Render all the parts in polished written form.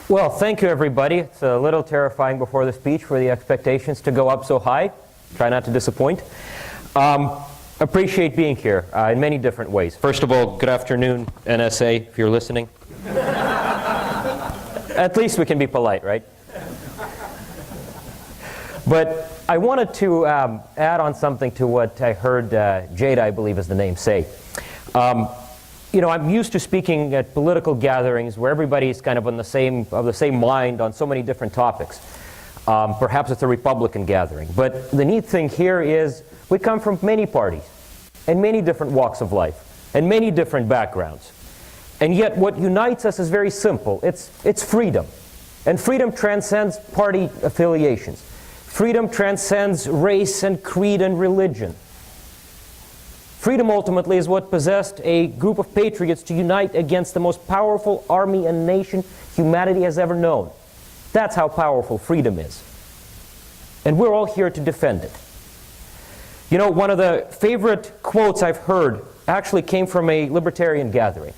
Well, thank you, everybody. It's a little terrifying before the speech for the expectations to go up so high. Try not to disappoint. Appreciate being here in many different ways. First of all, good afternoon, NSA, if you're listening. At least we can be polite, right? But I wanted to add on something to what I heard Jada, I believe is the name, say. You know, I'm used to speaking at political gatherings where everybody's kind of of the same mind on so many different topics. Perhaps it's a Republican gathering. But the neat thing here is we come from many parties and many different walks of life and many different backgrounds. And yet what unites us is very simple. It's freedom. And freedom transcends party affiliations. Freedom transcends race and creed and religion. Freedom ultimately is what possessed a group of patriots to unite against the most powerful army and nation humanity has ever known. That's how powerful freedom is. And we're all here to defend it. You know, one of the favorite quotes I've heard actually came from a libertarian gathering.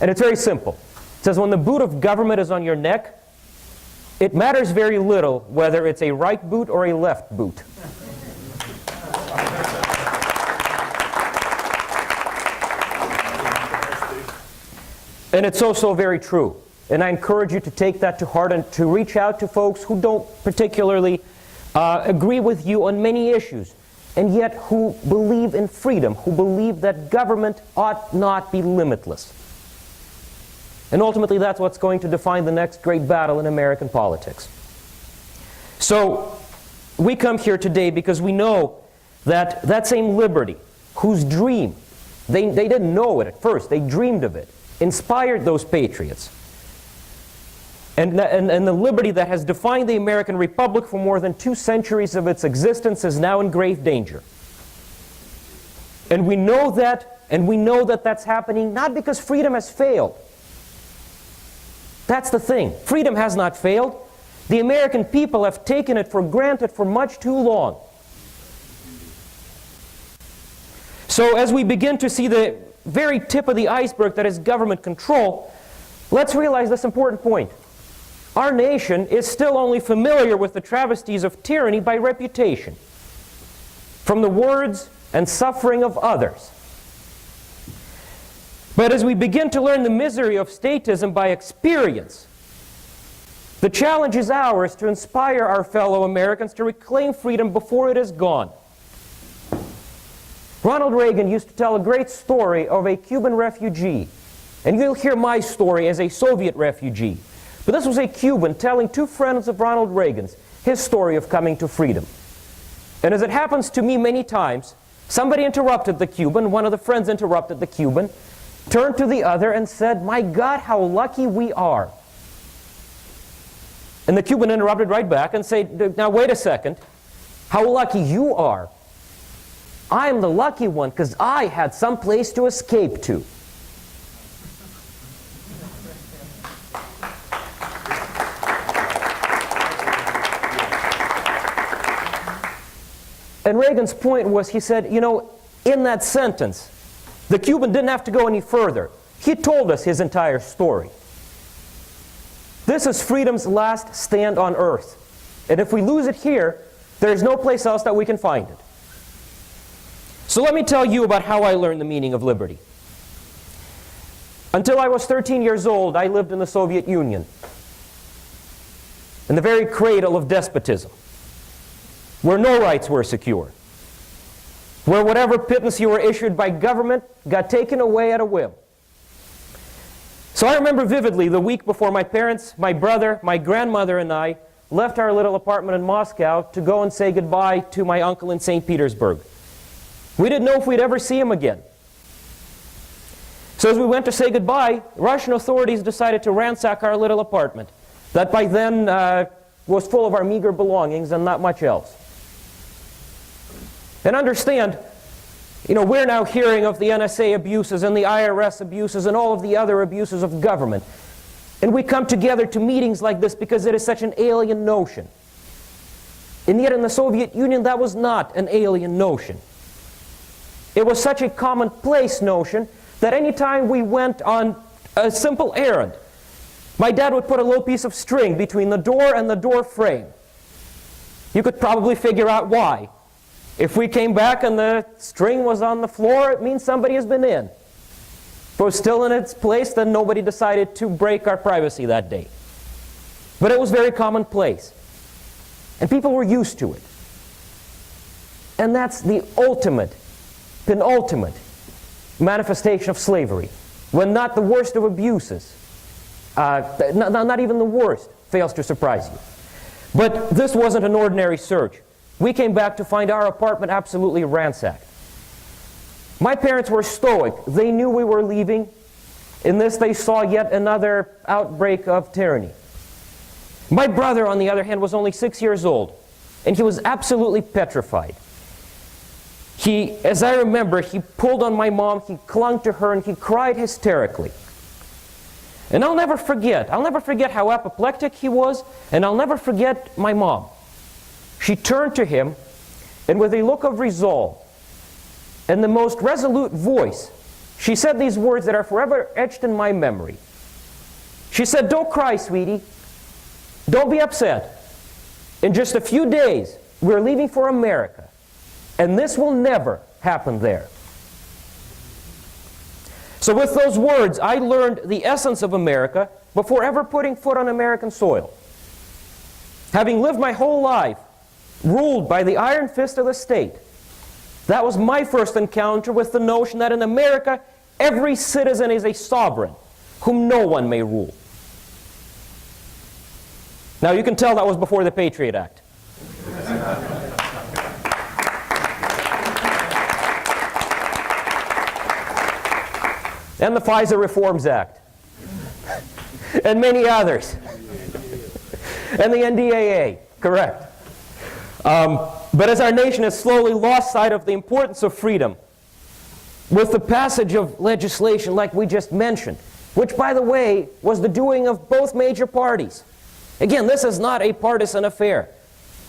And it's very simple. It says, when the boot of government is on your neck, it matters very little whether it's a right boot or a left boot. And it's so very true. And I encourage you to take that to heart and to reach out to folks who don't particularly agree with you on many issues, and yet who believe in freedom, who believe that government ought not be limitless. And ultimately, that's what's going to define the next great battle in American politics. So, we come here today because we know that that same liberty, whose dream, they didn't know it at first, they dreamed of it, inspired those patriots. And the liberty that has defined the American Republic for more than 2 centuries of its existence is now in grave danger. And we know that that's happening not because freedom has failed. That's the thing. Freedom has not failed. The American people have taken it for granted for much too long. So as we begin to see the very tip of the iceberg that is government control, let's realize this important point. Our nation is still only familiar with the travesties of tyranny by reputation, from the words and suffering of others. But as we begin to learn the misery of statism by experience, the challenge is ours to inspire our fellow Americans to reclaim freedom before it is gone. Ronald Reagan used to tell a great story of a Cuban refugee. And you'll hear my story as a Soviet refugee. But this was a Cuban telling 2 friends of Ronald Reagan's his story of coming to freedom. And as it happens to me many times, somebody interrupted the Cuban, one of the friends interrupted the Cuban, turned to the other and said, "My God, how lucky we are." And the Cuban interrupted right back and said, "Now wait a second, how lucky you are. I am the lucky one because I had some place to escape to." And Reagan's point was, he said, you know, in that sentence, the Cuban didn't have to go any further. He told us his entire story. This is freedom's last stand on earth. And if we lose it here, there is no place else that we can find it. So let me tell you about how I learned the meaning of liberty. Until I was 13 years old, I lived in the Soviet Union, in the very cradle of despotism, where no rights were secure, where whatever pittance you were issued by government got taken away at a whim. So I remember vividly the week before my parents, my brother, my grandmother, and I left our little apartment in Moscow to go and say goodbye to my uncle in St. Petersburg. We didn't know if we'd ever see him again. So as we went to say goodbye, Russian authorities decided to ransack our little apartment that by then was full of our meager belongings and not much else. And understand, you know, we're now hearing of the NSA abuses and the IRS abuses and all of the other abuses of government. And we come together to meetings like this because it is such an alien notion. And yet in the Soviet Union, that was not an alien notion. It was such a commonplace notion that any time we went on a simple errand, My dad would put a little piece of string between the door and the door frame. You could probably figure out why. If we came back and the string was on the floor, it means somebody has been in. If it was still in its place, then nobody decided to break our privacy that day. But it was very commonplace. And people were used to it. And that's the ultimate, penultimate manifestation of slavery. When not the worst of abuses, not even the worst, fails to surprise you. But this wasn't an ordinary search. We came back to find our apartment absolutely ransacked. My parents were stoic. They knew we were leaving. In this, they saw yet another outbreak of tyranny. My brother, on the other hand, was only 6 years old, and he was absolutely petrified. As I remember, he pulled on my mom, he clung to her, and he cried hysterically. And I'll never forget how apoplectic he was, and I'll never forget my mom. She turned to him, and with a look of resolve, and the most resolute voice, she said these words that are forever etched in my memory. She said, "Don't cry, sweetie. Don't be upset. In just a few days, we're leaving for America, and this will never happen there." So with those words, I learned the essence of America before ever putting foot on American soil. Having lived my whole life ruled by the iron fist of the state, that was my first encounter with the notion that in America, every citizen is a sovereign whom no one may rule. Now you can tell that was before the Patriot Act. And the FISA Reforms Act. And many others. And the NDAA, correct. But as our nation has slowly lost sight of the importance of freedom, with the passage of legislation like we just mentioned, which, by the way, was the doing of both major parties. Again, this is not a partisan affair.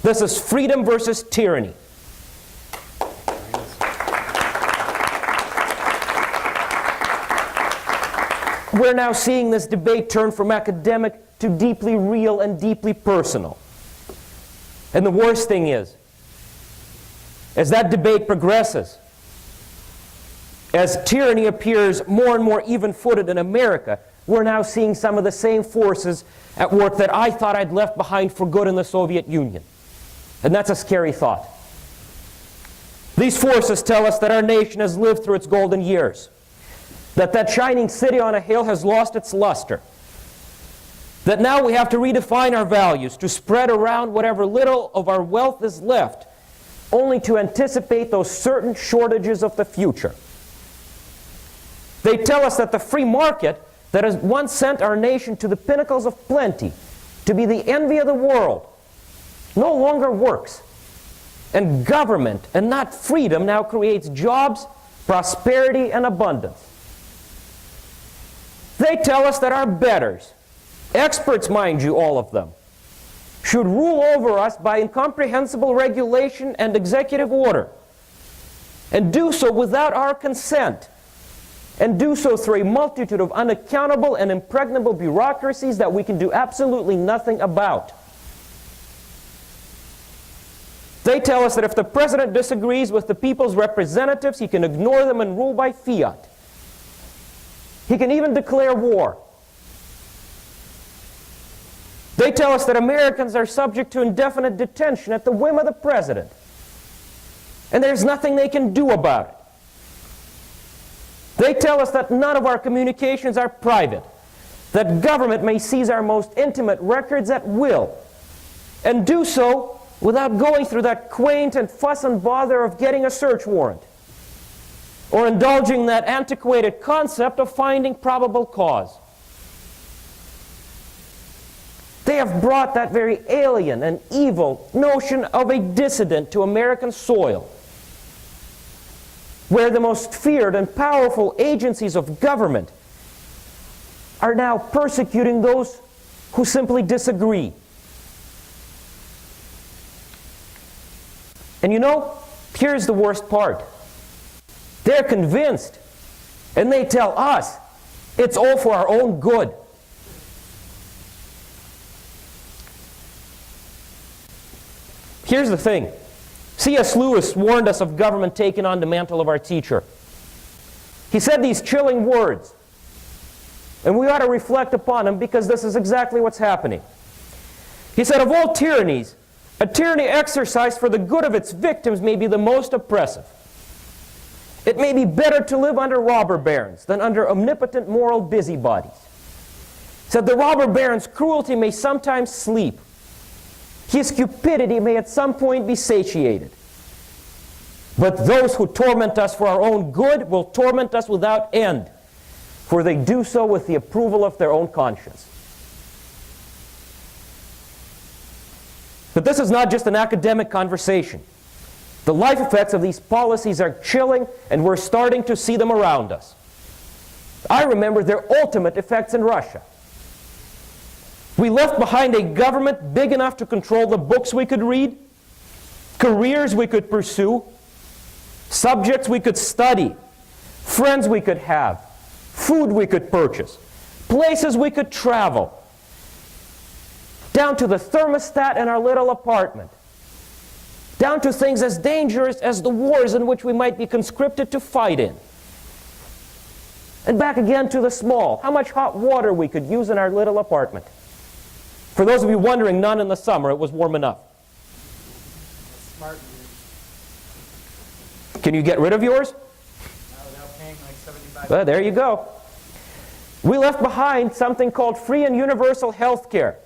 This is freedom versus tyranny. We're now seeing this debate turn from academic to deeply real and deeply personal. And the worst thing is, as that debate progresses, as tyranny appears more and more even-footed in America, we're now seeing some of the same forces at work that I thought I'd left behind for good in the Soviet Union. And that's a scary thought. These forces tell us that our nation has lived through its golden years, that shining city on a hill has lost its luster, that now we have to redefine our values, to spread around whatever little of our wealth is left, only to anticipate those certain shortages of the future. They tell us that the free market that has once sent our nation to the pinnacles of plenty, to be the envy of the world, no longer works. And government, and not freedom, now creates jobs, prosperity, and abundance. They tell us that our betters, experts mind you, all of them, should rule over us by incomprehensible regulation and executive order, and do so without our consent, and do so through a multitude of unaccountable and impregnable bureaucracies that we can do absolutely nothing about. They tell us that if the president disagrees with the people's representatives, he can ignore them and rule by fiat. He can even declare war. They tell us that Americans are subject to indefinite detention at the whim of the president, and there's nothing they can do about it. They tell us that none of our communications are private, that government may seize our most intimate records at will, and do so without going through that quaint and fuss and bother of getting a search warrant, or indulging that antiquated concept of finding probable cause. They have brought that very alien and evil notion of a dissident to American soil, where the most feared and powerful agencies of government are now persecuting those who simply disagree. And you know, here's the worst part. They're convinced, and they tell us it's all for our own good. Here's the thing. C.S. Lewis warned us of government taking on the mantle of our teacher. He said these chilling words, and we ought to reflect upon them because this is exactly what's happening. He said, of all tyrannies, a tyranny exercised for the good of its victims may be the most oppressive. It may be better to live under robber barons than under omnipotent moral busybodies. He said, the robber baron's cruelty may sometimes sleep. His cupidity may at some point be satiated. But those who torment us for our own good will torment us without end, for they do so with the approval of their own conscience. But this is not just an academic conversation. The life effects of these policies are chilling, and we're starting to see them around us. I remember their ultimate effects in Russia. We left behind a government big enough to control the books we could read, careers we could pursue, subjects we could study, friends we could have, food we could purchase, places we could travel, down to the thermostat in our little apartment, down to things as dangerous as the wars in which we might be conscripted to fight in. And back again to the small, how much hot water we could use in our little apartment. For those of you wondering, none in the summer, it was warm enough. Smart. Can you get rid of yours? No, without paying like $75. Well, there you go. We left behind something called free and universal health care.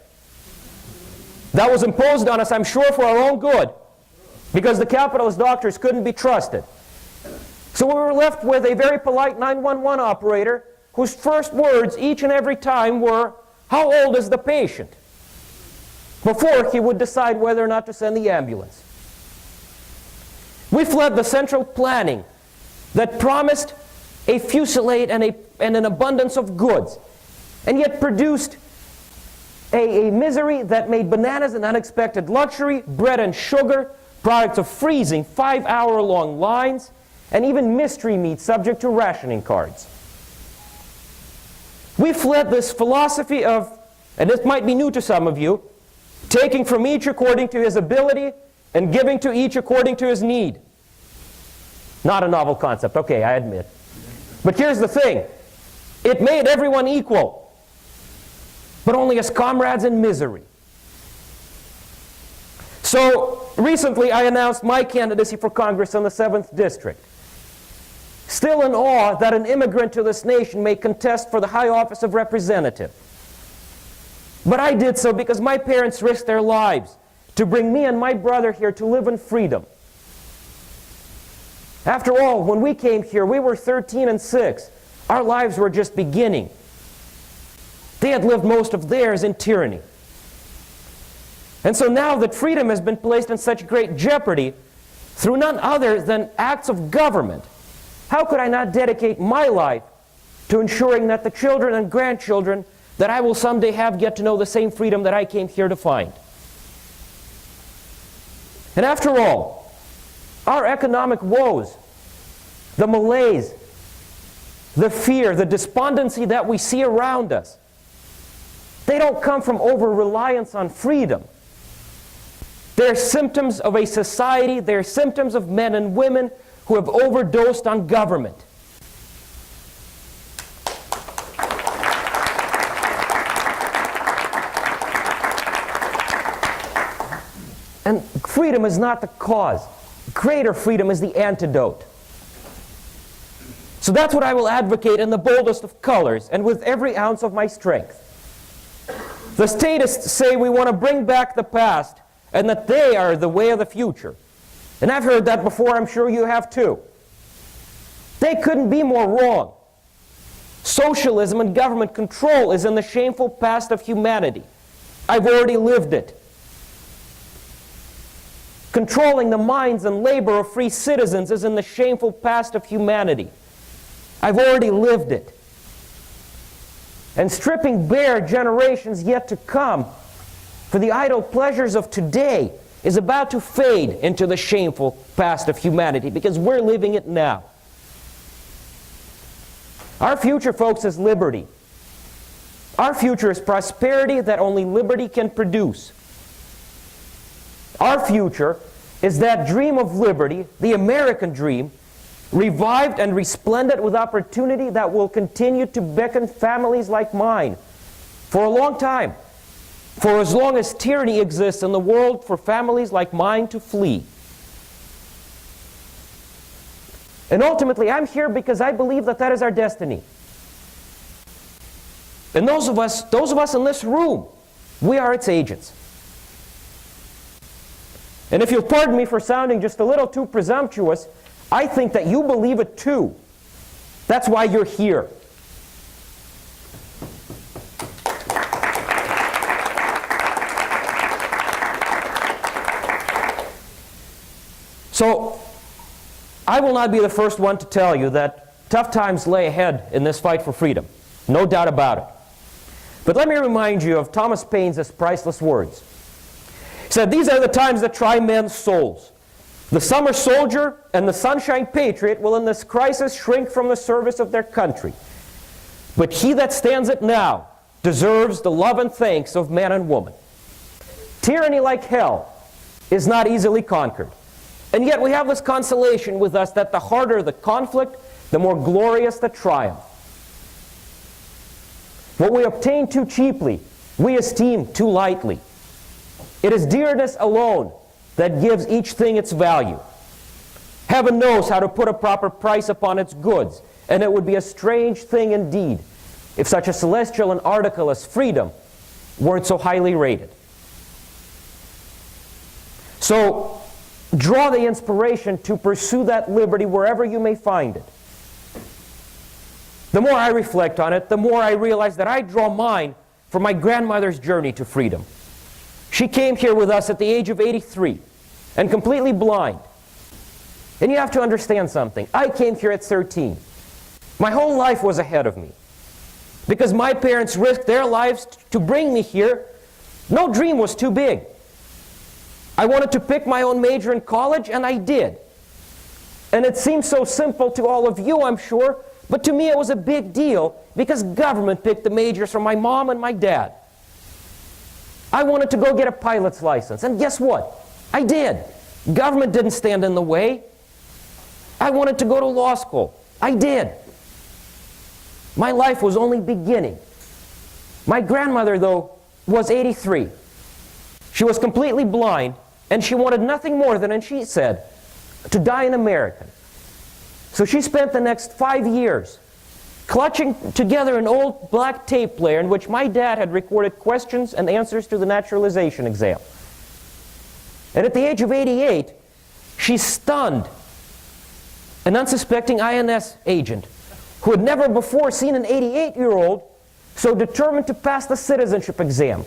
That was imposed on us, I'm sure, for our own good, because the capitalist doctors couldn't be trusted. So we were left with a very polite 911 operator whose first words each and every time were, "How old is the patient?" before he would decide whether or not to send the ambulance. We fled the central planning that promised a fusillade and an abundance of goods, and yet produced a misery that made bananas an unexpected luxury, bread and sugar, products of freezing 5-hour-long lines, and even mystery meat subject to rationing cards. We fled this philosophy of, and this might be new to some of you, taking from each according to his ability and giving to each according to his need. Not a novel concept, okay, I admit. But here's the thing. It made everyone equal, but only as comrades in misery. So recently I announced my candidacy for Congress in the 7th District. Still in awe that an immigrant to this nation may contest for the high office of representative. But I did so because my parents risked their lives to bring me and my brother here to live in freedom. After all, when we came here, we were 13 and 6. Our lives were just beginning. They had lived most of theirs in tyranny. And so now that freedom has been placed in such great jeopardy through none other than acts of government, how could I not dedicate my life to ensuring that the children and grandchildren that I will someday have get to know the same freedom that I came here to find? And after all, our economic woes, the malaise, the fear, the despondency that we see around us, they don't come from over-reliance on freedom. They're symptoms of a society, they're symptoms of men and women who have overdosed on government. And freedom is not the cause. Greater freedom is the antidote. So that's what I will advocate in the boldest of colors and with every ounce of my strength. The statists say we want to bring back the past and that they are the way of the future. And I've heard that before, I'm sure you have too. They couldn't be more wrong. Socialism and government control is in the shameful past of humanity. I've already lived it. Controlling the minds and labor of free citizens is in the shameful past of humanity. I've already lived it. And stripping bare generations yet to come for the idle pleasures of today is about to fade into the shameful past of humanity because we're living it now. Our future, folks, is liberty. Our future is prosperity that only liberty can produce. Our future is that dream of liberty, the American dream, revived and resplendent with opportunity that will continue to beckon families like mine for a long time, for as long as tyranny exists in the world, for families like mine to flee. And ultimately, I'm here because I believe that that is our destiny. And those of us in this room, we are its agents. And if you'll pardon me for sounding just a little too presumptuous, I think that you believe it too. That's why you're here. So, I will not be the first one to tell you that tough times lay ahead in this fight for freedom. No doubt about it. But let me remind you of Thomas Paine's priceless words. He said, "These are the times that try men's souls. The summer soldier and the sunshine patriot will in this crisis shrink from the service of their country. But he that stands it now deserves the love and thanks of man and woman. Tyranny like hell is not easily conquered. And yet we have this consolation with us that the harder the conflict, the more glorious the triumph. What we obtain too cheaply, we esteem too lightly. It is dearness alone that gives each thing its value. Heaven knows how to put a proper price upon its goods, and it would be a strange thing indeed if such a celestial an article as freedom weren't so highly rated." So, draw the inspiration to pursue that liberty wherever you may find it. The more I reflect on it, the more I realize that I draw mine from my grandmother's journey to freedom. She came here with us at the age of 83 and completely blind. And you have to understand something. I came here at 13. My whole life was ahead of me. Because my parents risked their lives to bring me here, no dream was too big. I wanted to pick my own major in college, and I did. And it seems so simple to all of you, I'm sure, but to me it was a big deal because government picked the majors from my mom and my dad. I wanted to go get a pilot's license, and guess what? I did. Government didn't stand in the way. I wanted to go to law school. I did. My life was only beginning. My grandmother, though, was 83. She was completely blind, and she wanted nothing more than, and she said, to die an American. So she spent the next 5 years clutching together an old black tape player in which my dad had recorded questions and answers to the naturalization exam. And at the age of 88, she stunned an unsuspecting INS agent who had never before seen an 88-year-old so determined to pass the citizenship exam.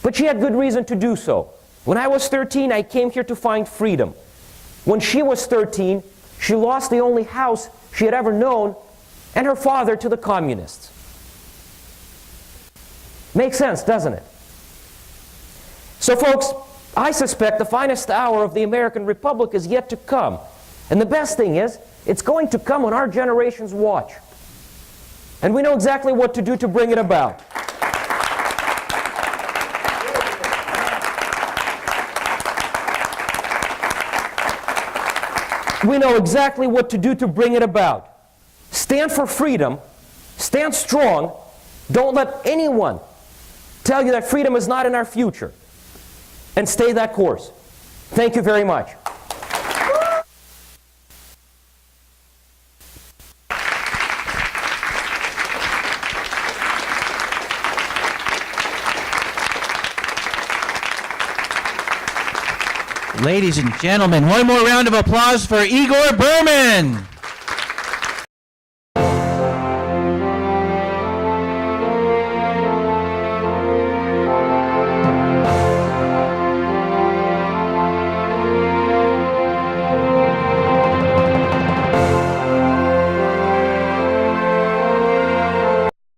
But she had good reason to do so. When I was 13, I came here to find freedom. When she was 13, she lost the only house she had ever known and her father to the communists. Makes sense, doesn't it? So folks, I suspect the finest hour of the American Republic is yet to come. And the best thing is, it's going to come on our generation's watch. And we know exactly what to do to bring it about. We know exactly what to do to bring it about. Stand for freedom, stand strong, don't let anyone tell you that freedom is not in our future, and stay that course. Thank you very much. Ladies and gentlemen, one more round of applause for Igor Birman.